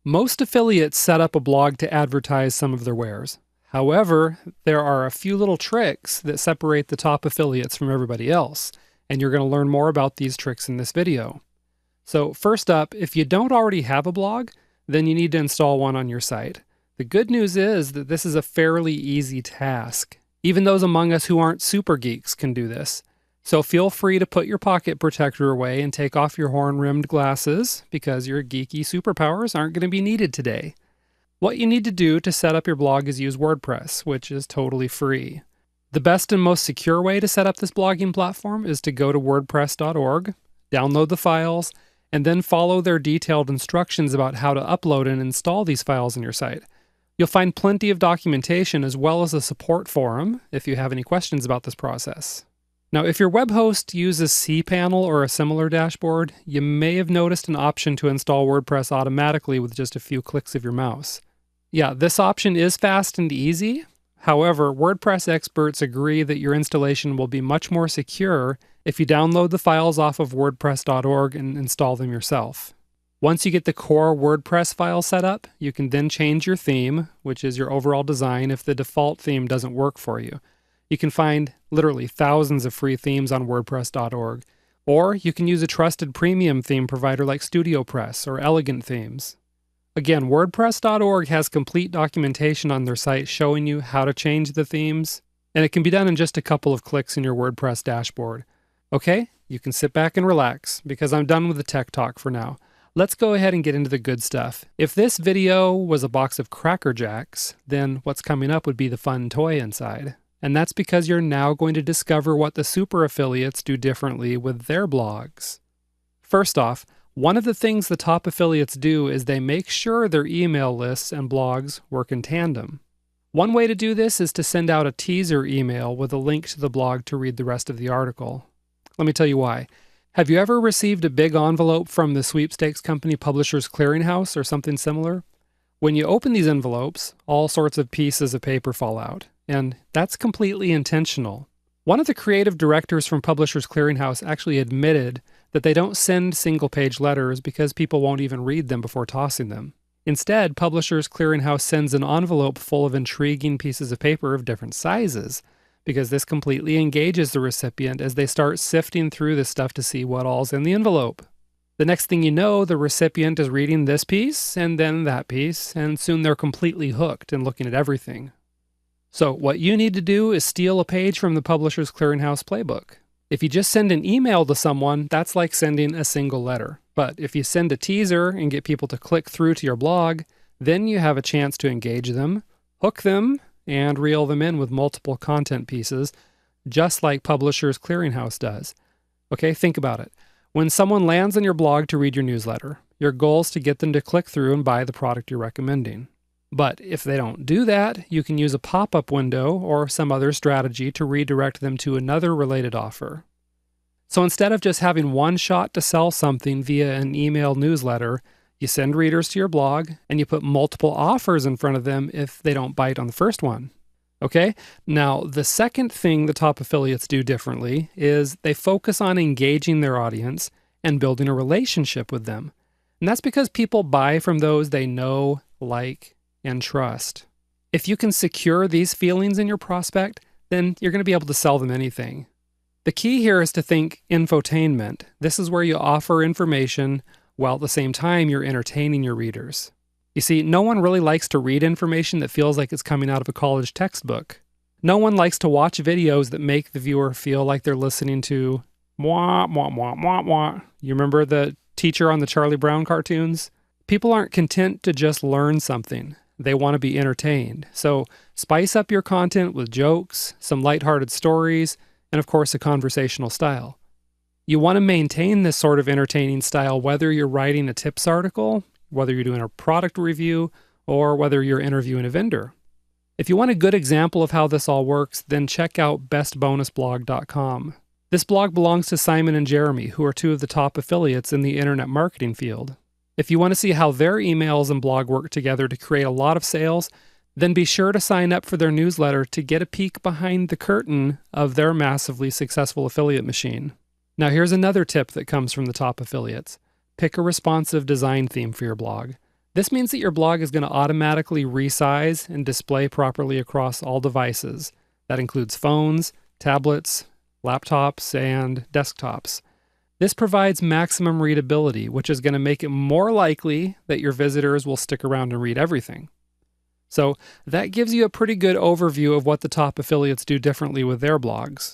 Most affiliates set up a blog to advertise some of their wares. However, there are a few little tricks that separate the top affiliates from everybody else, and you're going to learn more about these tricks in this video. So first up, if you don't already have a blog, then you need to install one on your site. The good news is that this is a fairly easy task. Even those among us who aren't super geeks can do this. So feel free to put your pocket protector away and take off your horn-rimmed glasses, because your geeky superpowers aren't going to be needed today. What you need to do to set up your blog is use WordPress, which is totally free. The best and most secure way to set up this blogging platform is to go to wordpress.org, download the files, and then follow their detailed instructions about how to upload and install these files on your site. You'll find plenty of documentation as well as a support forum if you have any questions about this process. Now, if your web host uses cPanel or a similar dashboard, you may have noticed an option to install WordPress automatically with just a few clicks of your mouse. Yeah, this option is fast and easy. However, WordPress experts agree that your installation will be much more secure if you download the files off of wordpress.org and install them yourself. Once you get the core WordPress file set up, you can then change your theme, which is your overall design, if the default theme doesn't work for you. You can find literally thousands of free themes on wordpress.org, or you can use a trusted premium theme provider like StudioPress or Elegant Themes. Again, wordpress.org has complete documentation on their site showing you how to change the themes, and it can be done in just a couple of clicks in your WordPress dashboard. Okay, you can sit back and relax, because I'm done with the tech talk for now. Let's go ahead and get into the good stuff. If this video was a box of Cracker Jacks, then what's coming up would be the fun toy inside. And that's because you're now going to discover what the super affiliates do differently with their blogs. First off, one of the things the top affiliates do is they make sure their email lists and blogs work in tandem. One way to do this is to send out a teaser email with a link to the blog to read the rest of the article. Let me tell you why. Have you ever received a big envelope from the sweepstakes company Publishers Clearinghouse or something similar? When you open these envelopes, all sorts of pieces of paper fall out, and that's completely intentional. One of the creative directors from Publishers Clearinghouse actually admitted that they don't send single-page letters because people won't even read them before tossing them. Instead, Publishers Clearinghouse sends an envelope full of intriguing pieces of paper of different sizes, because this completely engages the recipient as they start sifting through this stuff to see what all's in the envelope. The next thing you know, the recipient is reading this piece and then that piece, and soon they're completely hooked and looking at everything. So what you need to do is steal a page from the Publishers Clearinghouse playbook. If you just send an email to someone, that's like sending a single letter. But if you send a teaser and get people to click through to your blog, then you have a chance to engage them, hook them, and reel them in with multiple content pieces, just like Publishers Clearinghouse does. Okay, think about it. When someone lands on your blog to read your newsletter, your goal is to get them to click through and buy the product you're recommending. But if they don't do that, you can use a pop-up window or some other strategy to redirect them to another related offer. So instead of just having one shot to sell something via an email newsletter, you send readers to your blog and you put multiple offers in front of them if they don't bite on the first one. Okay? Now, the second thing the top affiliates do differently is they focus on engaging their audience and building a relationship with them. And that's because people buy from those they know, like, and trust. If you can secure these feelings in your prospect, then you're going to be able to sell them anything. The key here is to think infotainment. This is where you offer information while at the same time you're entertaining your readers. You see, no one really likes to read information that feels like it's coming out of a college textbook. No one likes to watch videos that make the viewer feel like they're listening to mwah, mwah, mwah, mwah, mwah. You remember the teacher on the Charlie Brown cartoons? People aren't content to just learn something. They want to be entertained. So spice up your content with jokes, some lighthearted stories, and of course a conversational style. You want to maintain this sort of entertaining style whether you're writing a tips article, whether you're doing a product review, or whether you're interviewing a vendor. If you want a good example of how this all works, then check out bestbonusblog.com. This blog belongs to Simon and Jeremy, who are two of the top affiliates in the internet marketing field. If you want to see how their emails and blog work together to create a lot of sales, then be sure to sign up for their newsletter to get a peek behind the curtain of their massively successful affiliate machine. Now here's another tip that comes from the top affiliates. Pick a responsive design theme for your blog. This means that your blog is going to automatically resize and display properly across all devices. That includes phones, tablets, laptops, and desktops. This provides maximum readability, which is going to make it more likely that your visitors will stick around and read everything. So that gives you a pretty good overview of what the top affiliates do differently with their blogs.